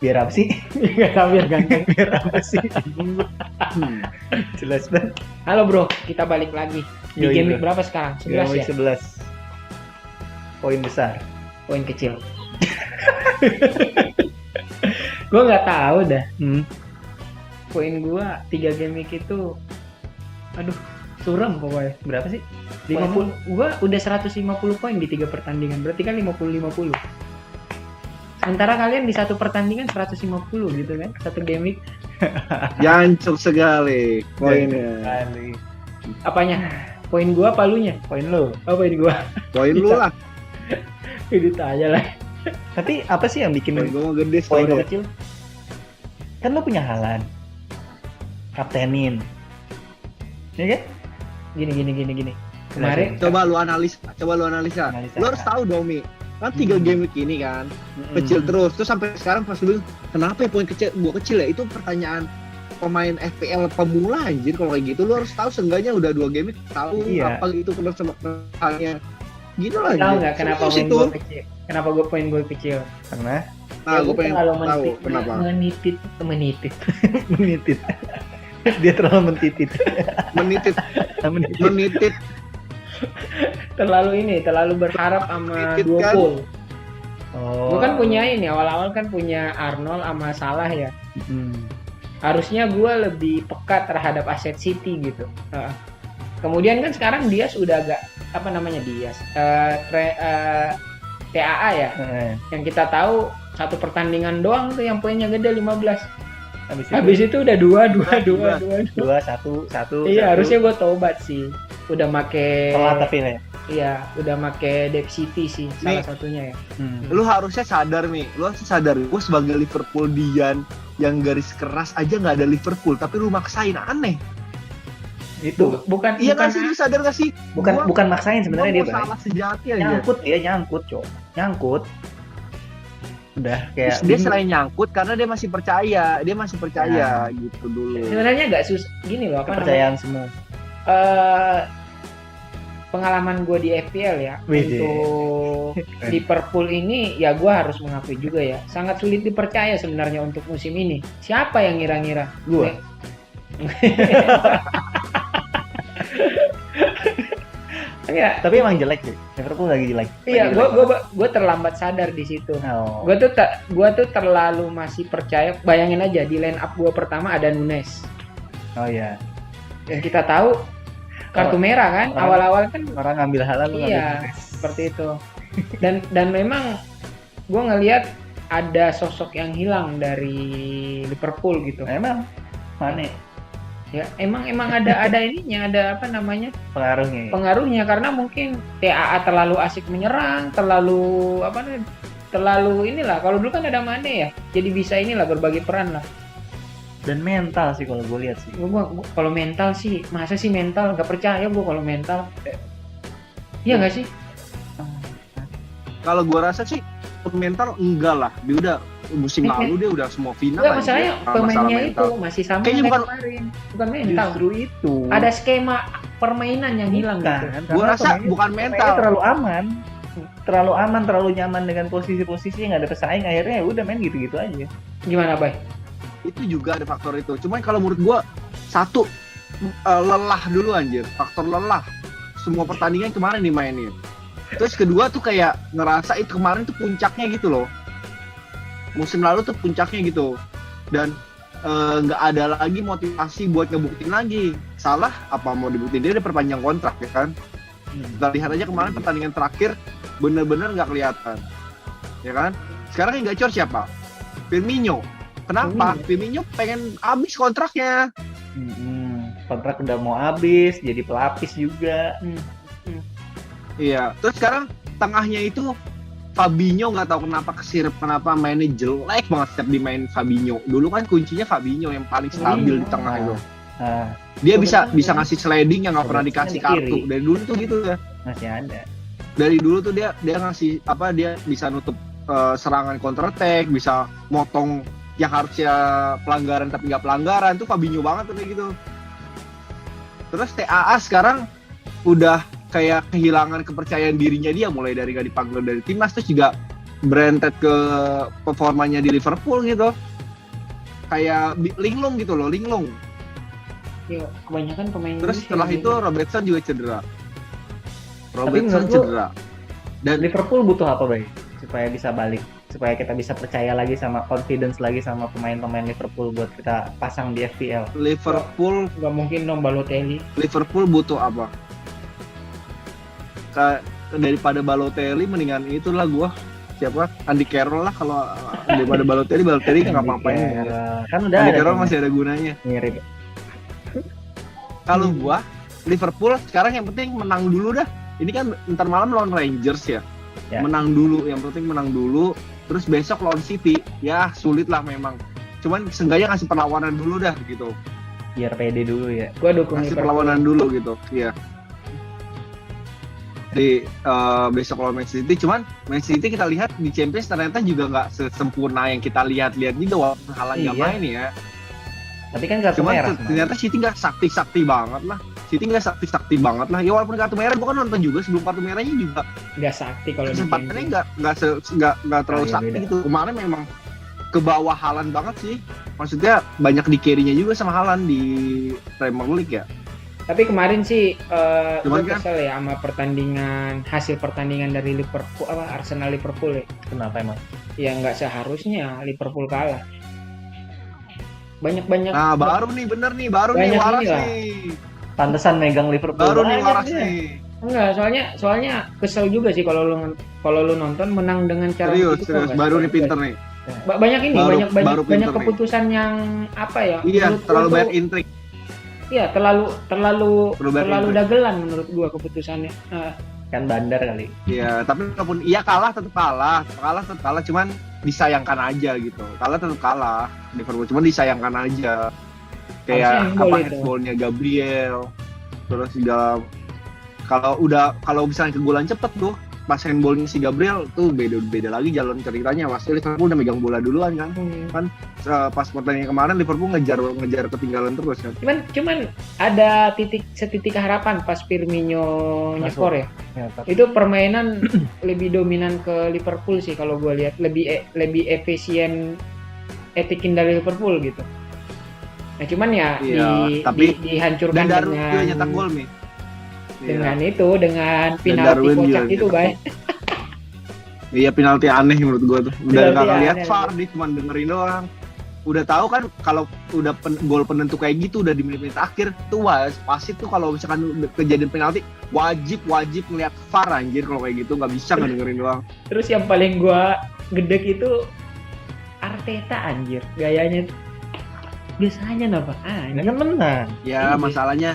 Biar apa sih? Gak tau biar ganteng. Biar apa sih? Jelas banget. Halo bro, kita balik lagi. Di Yoi, game week bro. berapa sekarang? 11 Game ya? week 11. Poin besar. Poin kecil. Gue nggak tahu dah. Poin gue 3 game week itu, aduh, suram pokoknya. Berapa sih? 50. Gue udah 150 poin di 3 pertandingan. Berarti kan 50-50. Sementara kalian di satu pertandingan 150 gitu kan? Satu game week. Jancur sekali poinnya. Kali. Apanya? Poin gua apa lunya? Poin lu. Oh, poin gua. Poin lu lah. Ini tanya lah. Tapi apa sih yang bikin Poin gue mau gede poin lu soalnya. kecil? Kan lu punya Haaland. Kaptenin. Ya kan? Gini. Kemarin Coba lu analisa. Analisa. Lu harus tahu dong, Mi. Kan 3 game week ini kan kecil terus sampai sekarang pas lu kenapa ya poin kecil gua kecil ya, itu pertanyaan pemain FPL pemula anjir. Kalau kayak gitu lu harus tahu seenggaknya udah 2 game week tahu Iya. apa itu kesempatan gitu lah. tahu nggak kenapa Serius poin itu. gua kecil? Kenapa gua poin gua kecil? Karena Nah, gue pengen terlalu tahu kenapa. menitit. menitit. Dia terlalu mentitit. Menitit, Menitit. menitit. Terlalu berharap sama Menitit dua kan? gol. Oh. Gua kan punya ini awal-awal kan punya Arnold sama Salah ya. Hmm. Harusnya gua lebih peka terhadap aset City gitu. Kemudian kan sekarang Diaz udah agak apa namanya Diaz? TAA ya. Yang kita tahu satu pertandingan doang tuh yang poinnya gede 15. Habis itu udah 2. 2-1. Iya, harusnya gue tobat sih. Udah make telat tapi ya. Iya, udah make Dev City sih salah satunya ya. Lu harusnya sadar nih, lu harus sadar. Gue sebagai Liverpool Dian yang garis keras aja nggak ada Liverpool, tapi lu maksain, aneh. Itu Bukan Iya nggak sih, lu sadar nggak sih? bukan maksain sebenarnya dia, Bang. salah sejati aja. Nyangkut, Cok. Nyangkut. Udah kayak Terus dia selain nyangkut karena dia masih percaya gitu dulu. Sebenarnya nggak gini loh apa kepercayaan semua. pengalaman gue di FPL ya. Wih, Untuk Liverpool ini ya gue harus mengakui juga ya sangat sulit dipercaya sebenarnya untuk musim ini. Siapa yang ngira-ngira? Gua. Ya, Tapi emang jelek sih. Liverpool lagi jelek. iya, Lagi jelek. gue terlambat sadar di situ. Oh. Gue tuh terlalu masih percaya. Bayangin aja di line up gue pertama ada Nunes. Oh iya. Yang kita tahu kartu merah kan. Awal-awal kan Orang ngambil Haaland, lu iya, ngambil Nunes. seperti itu. Dan memang gue ngelihat ada sosok yang hilang dari Liverpool gitu. Emang Mane Ya, emang ada ininya, ada apa namanya? pengaruhnya. Ya? Pengaruhnya karena mungkin TAA terlalu asik menyerang, terlalu inilah. Kalau dulu kan ada Mane ya. Jadi bisa inilah berbagi peran lah. Dan mental sih kalau gue lihat sih. Gua kalau mental sih, masa sih mental? Gak percaya gue kalau mental. Iya nggak sih? Kalau gua rasa sih mental enggak lah. Dia udah musim lalu dia udah semua final. Enggak, masalahnya pemainnya itu mental. masih sama Kayaknya kayak bukan- kemarin. Bukan mental. Justru itu. Ada skema permainan yang hilang gitu. Gua rasa bukan mental. Terlalu aman. Terlalu nyaman dengan posisi-posisi yang nggak ada pesaing, akhirnya ya udah main gitu-gitu aja. Gimana, Bay? Itu juga ada faktor itu. Cuman kalau menurut gua satu lelah dulu anjir. Faktor lelah. Semua pertandingan kemarin dimainin. Terus kedua tuh kayak ngerasa itu kemarin tuh puncaknya gitu loh. Musim lalu tuh puncaknya gitu. Dan nggak ada lagi motivasi buat ngebuktiin lagi. Salah apa mau dibuktiin, dia udah perpanjang kontrak ya kan. Kita lihat aja kemarin pertandingan terakhir bener-bener nggak kelihatan. Ya kan? Sekarang yang gacor siapa? Firmino. Kenapa? Firmino pengen habis kontraknya. Kontrak udah mau habis, jadi pelapis juga. Iya. Terus sekarang tengahnya itu Fabinho nggak tahu kenapa kesirep, kenapa mainnya jelek banget setiap dimain Fabinho. Dulu kan kuncinya Fabinho yang paling stabil di tengah itu. Dia bisa ngasih sliding yang nggak pernah dikasih kartu. Dari dulu tuh gitu ya. Masih ada. Dari dulu tuh dia ngasih apa, dia bisa nutup serangan counter attack, bisa motong yang harusnya pelanggaran tapi nggak pelanggaran. Tuh Fabinho banget tuh kayak gitu. Terus TAA sekarang udah kayak kehilangan kepercayaan dirinya dia, mulai dari gak dipanggil dari timnas, terus juga branded ke performanya di Liverpool gitu. Kayak linglung gitu loh, linglung. Ya, kebanyakan pemain Terus Inggris setelah yang itu gitu. Robertson juga cedera. Tapi Robertson menurut lu, cedera. Dan Liverpool butuh apa, Bay? Supaya bisa balik, supaya kita bisa percaya lagi sama confidence lagi sama pemain-pemain Liverpool buat kita pasang di FPL. Liverpool Nggak mungkin dong Balotelli. butuh apa? Daripada Balotelli mendingan itulah gua siapa? Andy Carroll lah kalau daripada Balotelli nggak ngapain. Kan udah Andy ada Carroll tuh, masih ada gunanya. mirip. Kalau gua Liverpool sekarang yang penting menang dulu dah. Ini kan ntar malam lawan Rangers ya. Ya. Menang dulu, yang penting menang dulu. Terus besok lawan City. Ya sulit lah memang. Cuman seenggaknya ngasih perlawanan dulu dah gitu. Biar pede dulu ya. Gua dukung Ngasih Liverpool. perlawanan dulu gitu. Iya. Di besok lawan Man City. Cuman Man City kita lihat di Champions ternyata juga nggak sesempurna yang kita lihat-lihat juga walaupun Haaland nggak Iya. main ya. Tapi kan kartu Cuman merah. ternyata City nggak sakti-sakti banget lah. City nggak sakti-sakti banget lah. Ya walaupun kartu merah, gua kan nonton juga sebelum kartu merahnya juga. Nggak sakti kalau di Kesempatannya Champions. nggak terlalu Iya, sakti beda. gitu. Kemarin memang ke bawah Haaland banget sih. Maksudnya banyak di carry-nya juga sama Haaland di Premier League ya. Tapi kemarin sih Cuman gue kan- kesel ya sama hasil pertandingan dari Liverpool Arsenal Liverpool ya. Kenapa emang? Ya nggak seharusnya Liverpool kalah. Banyak-banyak. Nah baru nih bener nih, baru nih Banyak waras inilah. nih. Pantesan megang Liverpool. Baru nih banyak waras dia. nih. Enggak, soalnya kesel juga sih kalau lu nonton menang dengan cara Serius, begitu, serius. nggak Baru suka nih juga pinter sih. nih. Banyak ini, Baru banyak pinter nih. keputusan yang apa ya? Iya, menurut terlalu gua banyak tuh- intrik. Iya, terlalu Terlalu banyak intrik. dagelan menurut gua keputusannya. Kan bandar kali. Iya, tapi walaupun iya kalah tetap kalah, cuman disayangkan aja gitu. Kalah tetap kalah Liverpool, cuman disayangkan aja. Harusnya Kayak handball apa itu. handballnya Gabriel, terus juga kalau misalnya kegolan cepet tuh, pas handballnya si Gabriel tuh beda lagi jalan ceritanya. Pasti Liverpool udah megang bola duluan kan. Pas pertandingan kemarin Liverpool ngejar ketinggalan terus kan. Cuman ada setitik harapan pas Firmino Masuk. nyekor ya. Ya, tapi Itu permainan lebih dominan ke Liverpool sih kalau gue lihat, lebih efisien etikin dari Liverpool gitu. Nah cuman ya Iya, tapi- dihancurkan Dan Darwin dengan juga nyetak gol nih. dengan Iya. dengan penalti Darwin juga kocak itu, nyetak Bay. Iya, penalti aneh menurut gua tuh. Udah Penalti nggak lihat aneh. VAR, dia cuma dengerin doang. Udah tahu kan kalau udah gol penentu kayak gitu udah di menit-menit akhir tuh pasti tuh kalau misalkan udah kejadian penalti wajib ngeliat VAR anjir. Kalau kayak gitu nggak bisa nggak dengerin doang. Terus yang paling gua gedek itu Arteta anjir, gayanya tuh biasanya apa? ini kan menang. Ya Iya. masalahnya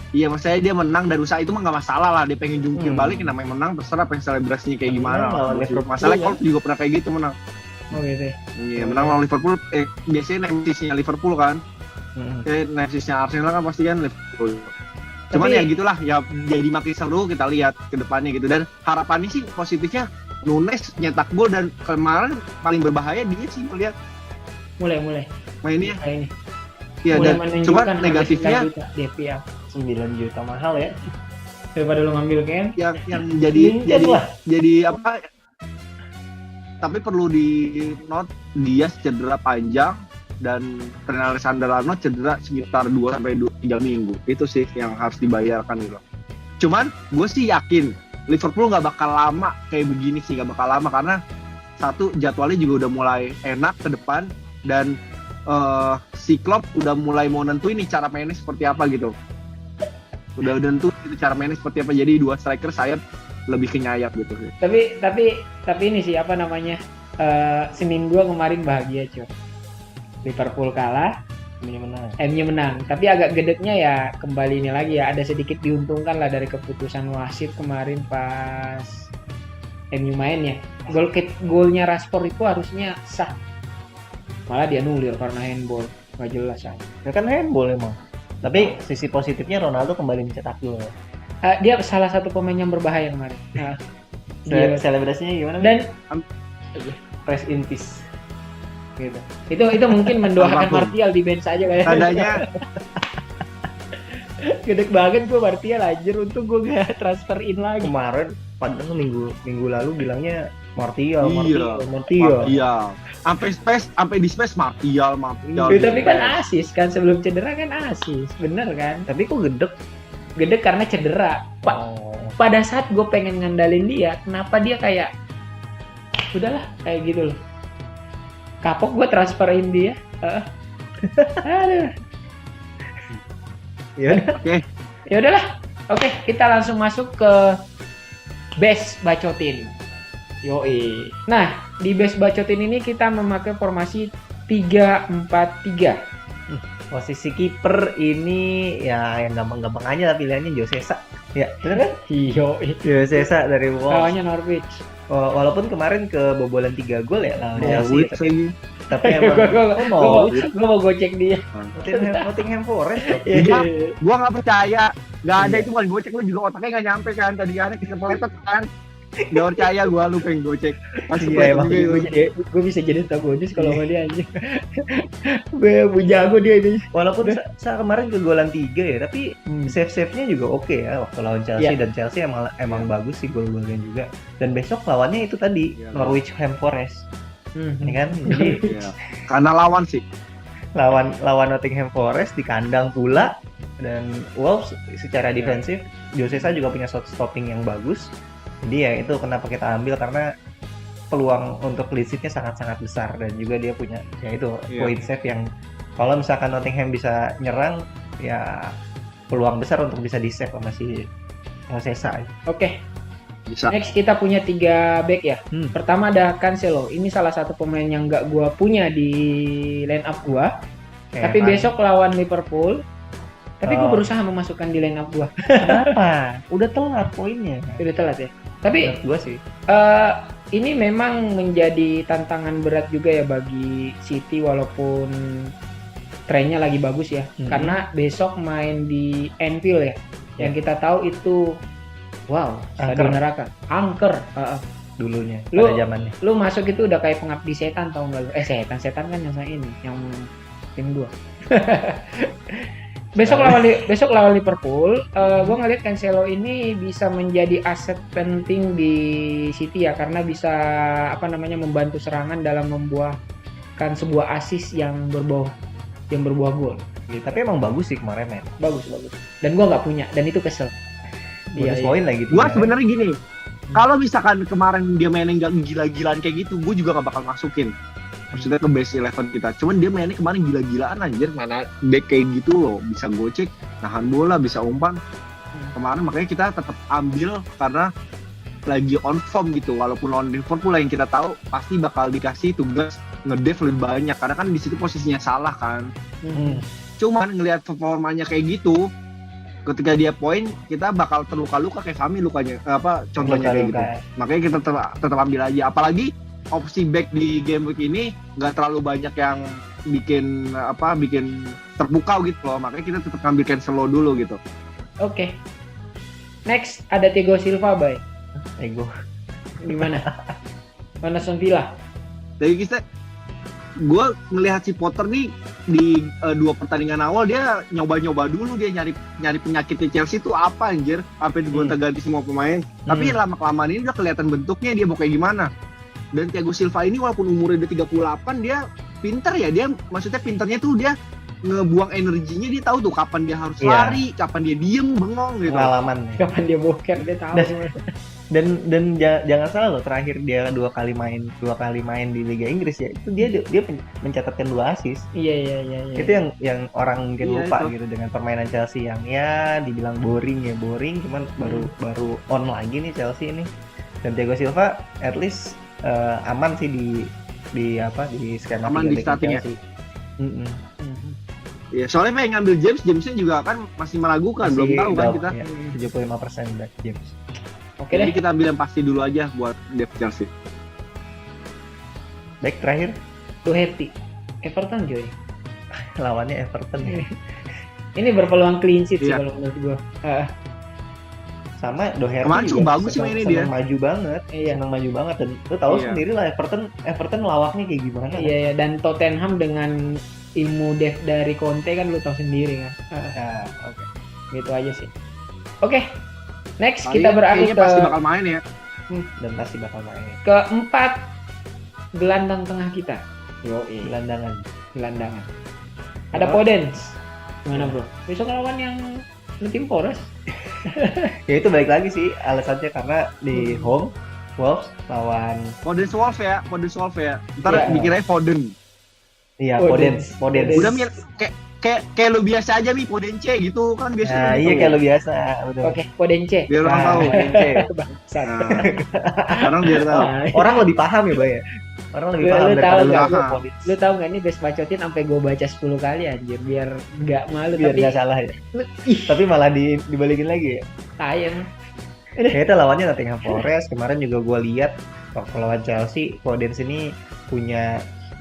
maksudnya dia menang dari usaha itu mah nggak masalah lah. Dia pengen jungkir balik, namanya menang terserah pengen selebrasinya kayak gimana. Lawan Liverpool, Masalahnya kan? Klopp juga pernah kayak gitu menang. Oh gitu. Iya, menang lawan Liverpool. Biasanya nemsisnya Liverpool kan. Nemsisnya Arsenal kan pasti kan Liverpool. Cuman Tapi- ya gitulah, ya jadi makin seru kita lihat ke depannya gitu. Dan harapannya sih positifnya Nunes nyetak gol dan kemarin paling berbahaya dia sih melihat Mulai mainnya. ini. Iya, Mulai dan menunjukkan cuman harga negatifnya 9 juta di FPL 9 juta mahal ya. daripada lu ngambil Ken. yang jadi Pinjam lah. jadi apa? Tapi perlu di note dia cedera panjang dan Trent Alexander-Arnold cedera sekitar 2-3 minggu. Itu sih yang harus dibayarkan gitu. Cuman gue sih yakin Liverpool nggak bakal lama kayak begini sih, nggak bakal lama karena satu jadwalnya juga udah mulai enak ke depan dan si Klopp udah mulai mau nentuin nih cara mainnya seperti apa gitu. Udah nentu itu cara mainnya seperti apa. Jadi dua striker sayap lebih kenyayap gitu sih. Tapi ini sih apa namanya? Senin gua kemarin bahagia, cuy. Liverpool kalah, Ini menang. MU menang. Tapi agak gedeknya ya kembali ini lagi ya, ada sedikit diuntungkan lah dari keputusan wasit kemarin pas MU main ya. Golnya Rashford itu harusnya sah. Malah dia nulir karena handball. Gak jelas aja. Ya kan handball emang. Tapi sisi positifnya Ronaldo kembali mencetak gol. Dia salah satu pemain yang berbahaya kemarin. Nah, dia- Selebrasinya gimana? dan Rest in peace. Gitu. itu mungkin mendoakan Almarhum. Martial di bench aja kayak. Tandanya Gedek banget gue Martial anjir, untung gue gak transfer in lagi. Kemarin padahal minggu lalu bilangnya Martial. Martial. Sampai di space Martial. Tapi kan asis kan, sebelum cedera kan asis, bener kan? Tapi kok Gede karena cedera. Pada saat gue pengen ngandalin dia, kenapa dia kayak udahlah kayak gitu loh. Kapok gue transferin dia. Aduh. Ya. Oke. Ya udahlah. Oke, kita langsung masuk ke base bacotin. Yoi. Nah, di base bacotin ini kita memakai formasi 3-4-3. Posisi kiper ini ya yang gampang-gampang aja lah pilihannya Josesa. Ya, bener kan? Yoi. Josesa dari Wolves. Lawannya Norwich. Walaupun kemarin kebobolan 3 gol ya lawan Chelsea, Norwich tapi lagi. emang Gue mau gocek dia. Nottingham Forest loh. Iya. Gua nggak percaya. Nggak ada itu bukan gocek, lu juga otaknya nggak nyampe kan tadi kan kesepeletot kan. Nggak percaya gua lu pengen gocek. Masih Iya, emang gue bisa jadi antagonis kalau sama dia anjing. Gue jago dia ini. Walaupun kemarin kegolan 3 ya, tapi save-nya juga oke ya waktu lawan Chelsea. Iya. Dan Chelsea emang bagus sih gol-golnya juga. Dan besok lawannya itu tadi Iya. Norwich Forest. Ini kan jadi Iya. Karena lawan sih. lawan Nottingham Forest di kandang pula, dan Wolves secara defensif Josesa juga punya shot stopping yang bagus. Jadi ya itu kenapa kita ambil, karena peluang untuk clean sheet-nya sangat-sangat besar, dan juga dia punya ya itu point save yang kalau misalkan Nottingham bisa nyerang ya peluang besar untuk bisa di save sama si Josesa. Oke. Bisa. Next kita punya 3 back ya. Pertama ada Cancelo. Ini salah satu pemain yang nggak gua punya di line up gua. Tapi besok lawan Liverpool. Tapi gua berusaha memasukkan di line up gua. Kenapa? Udah telat poinnya. Udah telat ya. Tapi Menurut gua sih ini memang menjadi tantangan berat juga ya bagi City walaupun trennya lagi bagus ya. Karena besok main di Anfield ya. Yang kita tahu itu stadion neraka. Angker. dulunya Lu- pada zamannya. Lu masuk itu udah kayak pengabdi setan tau nggak lu? Setan kan yang saya ini, yang tim 2. besok lawan Liverpool, gue ngeliat Cancelo ini bisa menjadi aset penting di City ya, karena bisa membantu serangan dalam membuahkan sebuah assist yang berbuah gol. Tapi emang bagus sih kemarin men. Bagus. Dan gue nggak punya, dan itu kesel. Bonus poin lagi. Gua sebenarnya gini, kalau misalkan kemarin dia mainnya nggak gila-gilaan kayak gitu, gue juga nggak bakal masukin. Maksudnya ke base 11 kita. Cuman dia mainnya kemarin gila-gilaan anjir, mana back kayak gitu loh, bisa gocek, nahan bola, bisa umpan. Kemarin makanya kita tetap ambil karena lagi on form gitu. Walaupun lawan Liverpool yang kita tahu pasti bakal dikasih tugas ngedev lebih banyak, karena kan di situ posisinya salah kan. Cuman ngelihat performanya kayak gitu, ketika dia poin kita bakal terluka-luka kayak Fami lukanya contohnya kayak gitu. Makanya kita tetap ambil aja, apalagi opsi back di game week ini nggak terlalu banyak yang bikin terpukau gitu loh, makanya kita tetap ambil Cancelo dulu gitu. Oke. Next ada Thiago Silva, Bay. Ego. Gimana? Mana Aston Villa? Jadi gue ngelihat si Potter nih di 2 pertandingan awal dia nyoba-nyoba dulu, dia nyari penyakitnya Chelsea itu apa anjir, sampai digonta-ganti semua pemain. Tapi lama-kelamaan ini udah kelihatan bentuknya dia mau kayak gimana. Dan Thiago Silva ini walaupun umurnya udah 38, dia pinter ya, dia maksudnya pinternya tuh dia ngebuang energinya, dia tahu tuh kapan dia harus lari, kapan dia diem bengong gitu. Pengalaman. Kapan dia boker dia tahu. Dan jangan salah loh, terakhir dia 2 kali main di Liga Inggris ya, itu dia mencatatkan 2 assist. Iya. Itu yang orang mungkin lupa itu. gitu dengan permainan Chelsea yang ya dibilang boring, cuman baru on lagi nih Chelsea ini. Dan Thiago Silva at least aman sih di skema Aman di startingnya. Ya, soalnya pengen ngambil Jamesnya juga kan masih meragukan, belum tahu kan kita. Ya, 75% back James. Oke Jadi deh. kita ambil yang pasti dulu aja buat depth Chelsea. Back terakhir Doherty. Everton Joy. lawannya Everton ya. Ini berpeluang clean sheet sih Iya. kalau menurut gua. Sama Doherty Kemarin cukup juga bagus sih mainnya dia. maju banget. Iya. Senang maju banget, dan lu tahu Iya. sendiri lah Everton lawaknya kayak gimana. Iya, dan Tottenham dengan ilmu dev dari Conte kan lu tahu sendiri kan. Nah, oke. Gitu aja sih. Oke. Next Paling kita beralih kayaknya ke pasti bakal main ya. Dan pasti bakal main. keempat gelandang tengah kita. Gelandangan. Gelandangan. Ada Oh. Podence. Gimana bro? Besok lawan yang Nottingham Forest. Ya itu balik lagi sih alasannya karena di home Wolves lawan Foden Wolf ya. Ntar Iya. dikirain Foden. iya Podence. Podence. Udah Mir, kayak lu biasa aja nih Podence gitu kan Nah, biasanya. iya gitu. kayak lo biasa, betul. Oke, Podence. Biar orang tahu. Podence. Bangsat. Nah, sekarang biar tahu. Nah, Orang lebih paham ya, Bay ya. Orang lebih Lu paham tahu daripada lu nggak? tahu Podence. lu tahu nggak nih Best bacotin sampai gue baca 10 kali anjir biar nggak malu Biar tapi nggak salah ya. ih, Tapi malah dibalikin lagi ya. sayang. Ya itu lawannya Nottingham Forest. Kemarin juga gue lihat waktu lawan Chelsea, Podence ini punya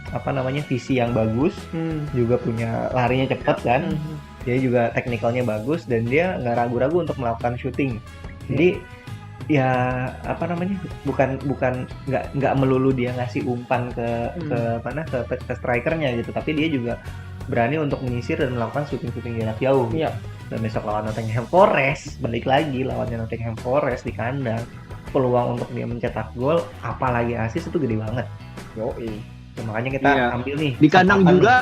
apa namanya visi yang bagus, juga punya larinya cepat kan. Dia juga teknikalnya bagus dan dia nggak ragu-ragu untuk melakukan shooting. Jadi ya apa namanya bukan nggak melulu dia ngasih umpan ke strikernya gitu, tapi dia juga berani untuk menyisir dan melakukan shooting jarak jauh. Iya. Dan besok lawan Nottingham Forest, balik lagi lawannya Nottingham Forest di kandang, peluang untuk dia mencetak gol apalagi assist itu gede banget. Ya, makanya kita Iya. ambil nih Di kandang kesempatan juga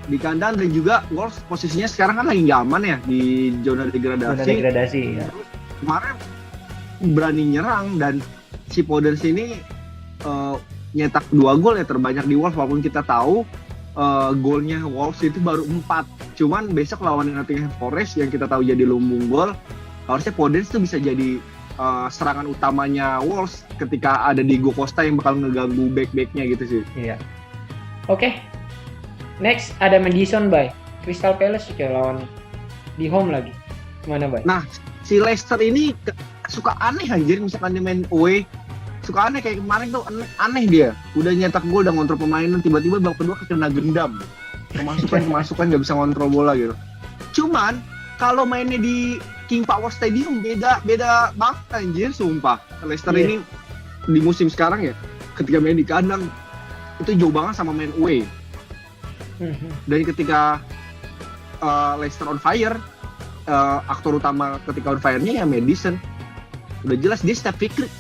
di kandang dan juga Wolves posisinya sekarang kan lagi nggak aman ya di zona zona degradasi. degradasi ya. Kemarin berani nyerang dan si Podence ini nyetak 2 gol ya terbanyak di Wolves, walaupun kita tahu golnya Wolves itu baru 4. Cuman besok lawan Nottingham Forest yang kita tahu jadi lumbung gol, harusnya Podence tuh bisa jadi serangan utamanya Wolves ketika ada Diego Costa yang bakal ngeganggu back-backnya gitu sih. Iya. Oke. Next ada Madison Bay. Crystal Palace juga lawan di home lagi. Gimana Bay? Nah, si Leicester ini suka aneh anjir misalkan dia main away. Suka aneh kayak kemarin tuh aneh dia. Udah nyetak gol, udah ngontrol permainan, tiba-tiba babak kedua kena gendam. Kemasukan nggak bisa ngontrol bola gitu. Cuman kalau mainnya di King Power Stadium beda banget anjir sumpah. Leicester Iya. ini di musim sekarang ya ketika main di kandang itu jauh banget sama main away. Dan ketika Leicester on fire, aktor utama ketika on fire-nya ya Madison. Udah jelas dia setiap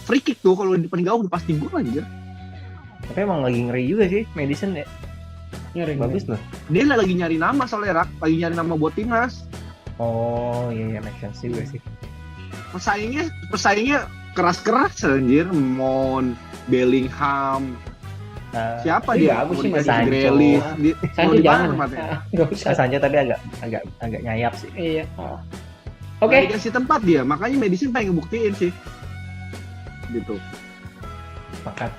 free kick tuh kalau di depan gawang udah pasti gol aja. Tapi emang lagi ngeri juga sih Madison ya. Nyari Bagus loh. Dia lagi nyari nama soalnya Rak, lagi nyari nama buat timnas. Oh iya make sense juga sih. Pesaingnya keras-keras anjir, Mon, Bellingham, Nah, siapa Tapi dia? bagus sih, Mau Sancho. Grealish, Sancho jangan. matanya. Enggak usah. Sancho tapi agak nyayap sih. Iya. Oke. Oke. Dikasih tempat dia, makanya Madison pengen ngebuktiin sih. Gitu. Sepakat.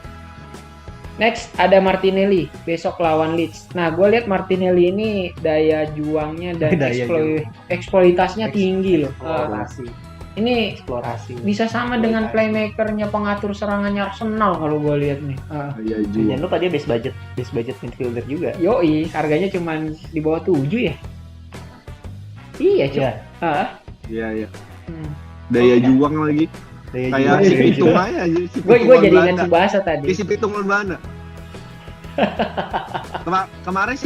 Next ada Martinelli besok lawan Leeds. Nah, gue lihat Martinelli ini daya juangnya dan Daya juang. eksploitasinya tinggi loh. Eksplorasi. Ini Eksplorasi. bisa sama dengan playmakernya pengatur serangannya Arsenal kalau gue lihat nih. Iya Jangan lupa dia base budget midfielder juga. Yoi, harganya cuman di bawah 7 ya. Iya, cuy. Iya. Iya. Hmm. Daya Oke. juang lagi. Daya Kayak juang, si daya Pitung juang. aja si Gue Pitung jadi Belanda. ingat Subasa tadi. Kayak si Pitung Belanda. Kemarin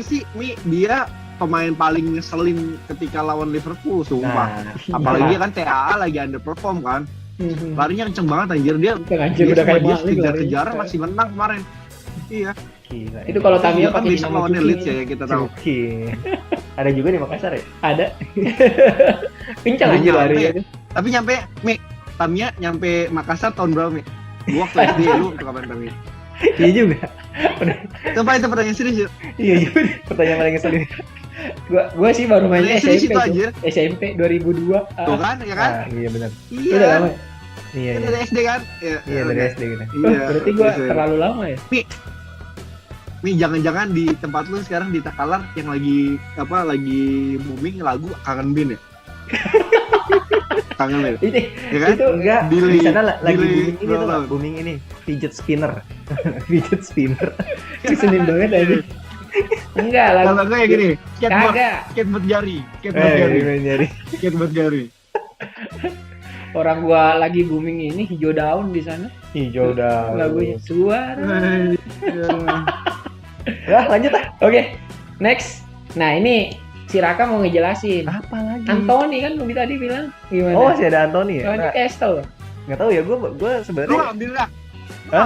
sih Mi dia pemain paling ngeselin ketika lawan Liverpool sumpah. Nah, Apalagi dia kan TAA lagi underperform kan. Hmm. Larinya kenceng banget anjir dia. Anjir, udah kayak maling kejar-kejaran larinya. masih menang kemarin. Iya. gila. Itu kalau Tapi Tamiya juga kan pakai bisa dinamo lawannya Juki. Leeds ya yang kita tahu. Oke. Ada juga di Makassar ya? Ada. Kencang Dia anjir nyampe. larinya. Tapi nyampe Mi, Tamiya nyampe Makassar tahun berapa Mi? Gua waktu SD lu tuh kapan Tamiya? Iya juga. Coba itu pertanyaan serius ya. Iya juga. Pertanyaan paling ngeselin. Gua sih baru main Pertanyaan serius SMP. itu tuh. anjir. SMP 2002. Tuh kan, ya kan? Ah, iya benar. Iya. Udah lama. Iya, Kan iya. dari SD kan? Iya, Iya dari SD gitu. Iya. Berarti gua Iya. terlalu lama ya. Mi, jangan-jangan di tempat lu sekarang di Takalar yang lagi booming lagu Kangen Bin ya? Kangen Bin. Ini Ya kan? itu Enggak, Delay- di sana lagi delay booming ini tuh, rollout. booming ini fidget spinner. Fidget spinner. kesenin banget aja. Enggak lah. Kalau gue ya gini, Kagak. skateboard jari, skateboard jari, nyari. skateboard jari. Orang gua lagi booming ini hijau daun di sana. Hijau dah. Lagunya suara. Ya, lanjut ah. Oke, next. Nah ini si Raka mau ngejelasin. Apa lagi? Anthony kan Bumi tadi bilang gimana? Oh, masih ada Anthony ya? Oh, Nah, Newcastle. nggak tahu ya, gue Lu sebenarnya ambil lah.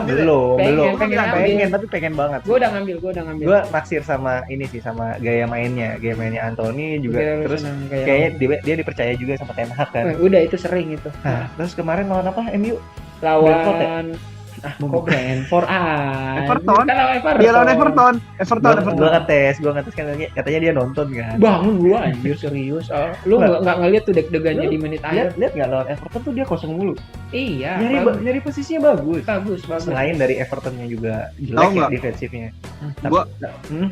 belum. Pengen ambil. Pengen, tapi pengen banget. Gue udah ngambil. Gue naksir sama ini sih, sama gaya mainnya Anthony juga. Gila, lu Terus senang kayak kayaknya dia dipercaya juga sama Ten Hag kan. udah itu sering itu. Nah, terus kemarin lawan apa? MU? Brentford ya? Lawan kok Brentford Everton. Kan lawan Everton. Dia lawan Everton. Gue ngetes katanya dia nonton kan. Bangun gua anjir serius. Lu enggak ngeliat tuh deg-degannya di menit akhir. Lihat nggak lawan Everton tuh dia kosong mulu. Iya. Nyari posisinya bagus. Bagus. Selain dari Evertonnya juga Tahu jelek ya nggak? defensifnya.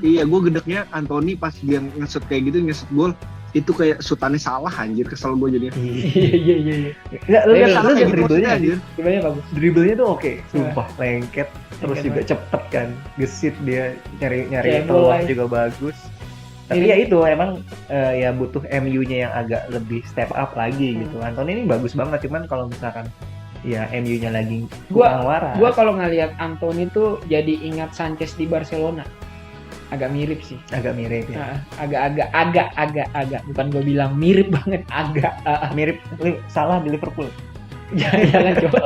Iya, gue gedeknya Anthony pas dia nge-shoot kayak gitu, nge-shoot gol itu kayak shoot-annya salah anjir, kesel gue jadinya. Iya. Nggak, lu lihat Salah kayak gitu dribblenya maksudnya, anjir. Gimana bagus? Dribblenya tuh oke, sumpah lengket, terus Lengket juga banget. cepet kan, gesit dia nyari Kayak peluang bola. juga bagus. Tapi Ini- ya itu emang ya butuh MU-nya yang agak lebih step up lagi gitu. Anthony ini bagus banget, cuman kalau misalkan ya MU-nya lagi kurang waras. Gua kalau ngelihat Anthony tuh jadi ingat Sanchez di Barcelona. Agak mirip sih. agak mirip ya. Agak bukan gue bilang mirip banget, agak Mirip salah di Liverpool. jangan coba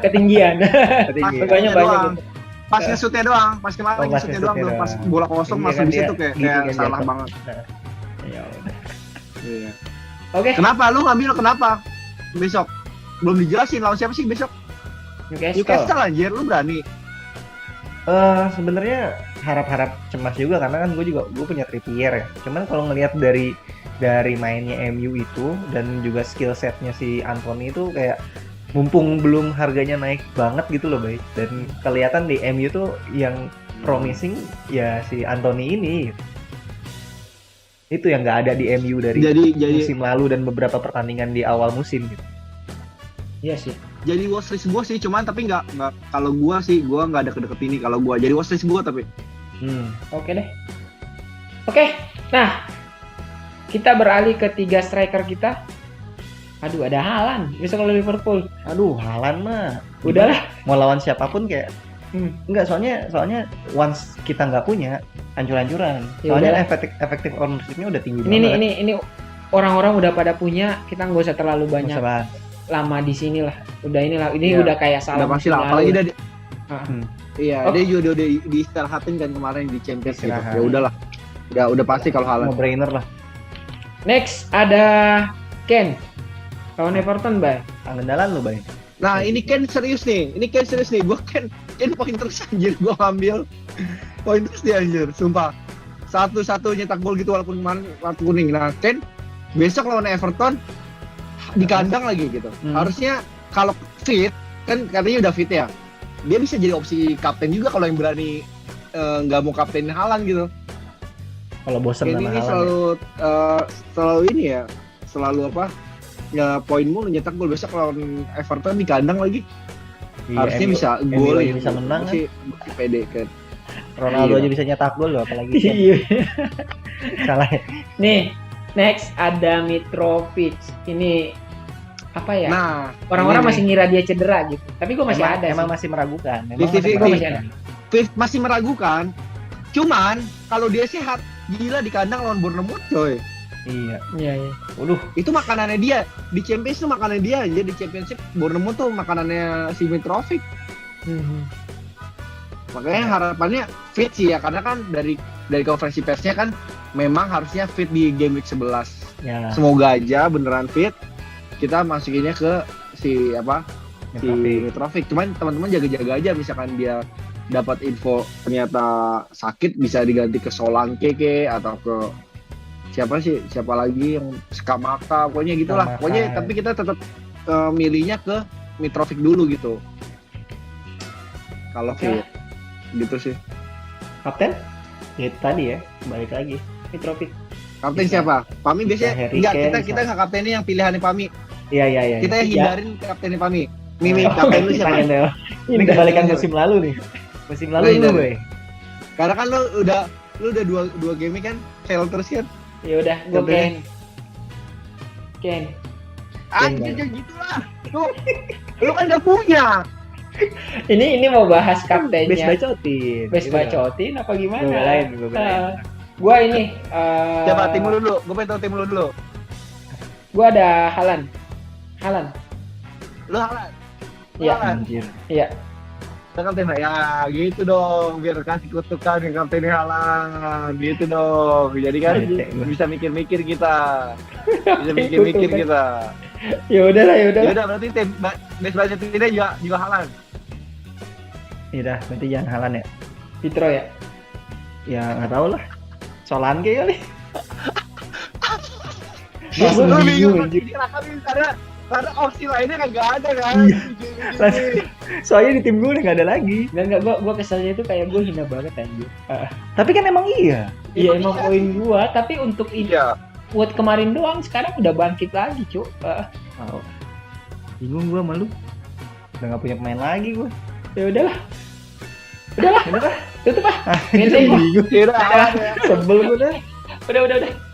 ketinggian. Ketinggian. Pokoknya banyak doang. gitu. Pas nge-shootnya doang, pas kemarin Oh, pas nge-shootnya doang tuh, nge-shootnya pas doang. bola kosong Iya langsung kan di situ dia kayak leading salah aja. banget. Ya udah. Iya. Oke, Kenapa lu ngambil kenapa? Besok belum dijelasin lawan siapa sih besok? Newcastle. Newcastle anjir, lu berani. Sebenarnya harap-harap cemas juga karena kan gue punya Trippier ya. Cuman kalau ngelihat dari mainnya MU itu dan juga skill setnya si Anthony itu kayak mumpung belum harganya naik banget gitu loh, Bay. Dan kelihatan di MU tuh yang promising ya si Anthony ini. Itu yang nggak ada di MU dari Jadi musim lalu dan beberapa pertandingan di awal musim gitu. Iya sih. jadi watchlist gue sih, cuman tapi nggak kalau gua nggak ada kedeket ini kalau gua jadi watchlist gua tapi Oke deh. Oke. Nah, kita beralih ke 3 striker kita. Aduh, ada Haaland. Besok lawan Liverpool. Aduh, Haaland mah Udahlah. mau lawan siapapun kayak Hmm. enggak, soalnya once kita nggak punya hancur-hancuran. Ya Soalnya udahlah. efektif ownership-nya udah tinggi Ini orang-orang udah pada punya, kita nggak usah terlalu banyak banyak. lama di sini lah. Ini Iya. udah kayak salah udah pasti musim lah, lalu. apalagi dia Ah. iya Oh. dia juga udah diistirahatin kan kemarin di Champions gitu. Istirahat. Ya udahlah, udah pasti kalau Haaland. No brainer lah. Next ada Ken lawan Everton, Bay. Andalan lu, Bay. Nah ini Ken serius nih, gua Ken poin terus anjir, gua ngambil poin terus dia anjir, sumpah. Satu nyetak gol gitu walaupun kemarin kartu kuning. Nah Ken besok lawan Everton di kandang lagi gitu. Harusnya kalau fit kan katanya udah fit ya, dia bisa jadi opsi kapten juga kalau yang berani nggak mau kapten Haaland gitu. Kalau bosen Ken sama ini Haaland. selalu ini ya, selalu apa? Ya poin mulu nyetak gol, besok lawan Everton di kandang lagi. Iya, Harusnya MU bisa MU gol aja bisa menang kan. Masih pede kan. Ronaldo Iya. aja bisa nyetak gol loh, apalagi Ken. Iya. Salah ya. Nih, next ada Mitrovic. Ini apa ya? Nah, Orang-orang ini masih ngira dia cedera gitu. Tapi gue masih ada Emang sih. masih meragukan. Di Memang TV masih gua masih ada. masih meragukan. Cuman kalau dia sehat, gila di kandang lawan Bournemouth coy. Iya. Iya, iya. Waduh, Itu makanannya dia. Di Champions tuh makanannya dia. Jadi di Championship Bournemouth tuh makanannya si Mitrovic. Mhm. Makanya harapannya fit sih ya, karena kan dari konferensi persnya kan memang harusnya fit di game week 11. ya. Semoga aja beneran fit. Kita masukinnya ke si apa? Si Mitrovic. Cuman teman-teman jaga-jaga aja, misalkan dia dapat info ternyata sakit bisa diganti ke Solanke atau ke siapa lagi yang Skamaka, pokoknya gitulah. Skamaka. Pokoknya tapi kita tetap milihnya ke Mitrovic dulu gitu. Kalau Oke. fit gitu sih. Kapten? Ya itu tadi ya, balik lagi. Mitrovic. Kapten Bisa. siapa? Pami biasanya Harry enggak, Kane, kita nggak kaptennya yang pilihannya Pami. Iya. Kita yang Iya. hindarin kaptennya Pami. Mimi kapten lu siapa? Tangan deh. Ini kebalikan musim lalu nih. Musim lalu Iya, lu, iya. Boy. Karena kan lu udah dua game kan fail terus kan. Ya udah, gue Kaptennya. Ken. Anjir jangan gitu lah. Lu kan gak punya. Ini mau bahas Best kaptennya. bacotin. Best Gitu kan. bacotin apa gimana? Gue belain. Ah, Gua ini Coba tim lu dulu, gue pengen tahu tim lu dulu. gua ada Haaland. Lu Haaland. Iya. Anjir. Iya. Kapten ya gitu dong, biar kasih kutukan yang kapten Haaland gitu dong. Jadi kan Bete gua. bisa mikir-mikir kita. Bisa mikir-mikir kita. Ya udahlah. Ya udah berarti tim base budget ini juga Haaland. Iya dah, berarti jangan Haaland ya. Pitro ya. Ya nggak tahu lah. Solanke kali. Gua Lu bingung, bingung karena opsi lainnya kan nggak ada kan. Lah, soalnya di tim gue udah nggak ada lagi. Enggak, gua keselnya itu kayak gua hina banget anjir. Tapi kan emang iya. Iya emang poin gua, tapi untuk ini Iya. buat kemarin doang, sekarang udah bangkit lagi, Cuk. Wow. Bingung gue sama lu. Udah nggak punya pemain lagi gue. Ya udahlah. Udah lah. Tutup ah. Ah, Bete gua. bingung. Tidak ada. Sebel gue dah. Udah.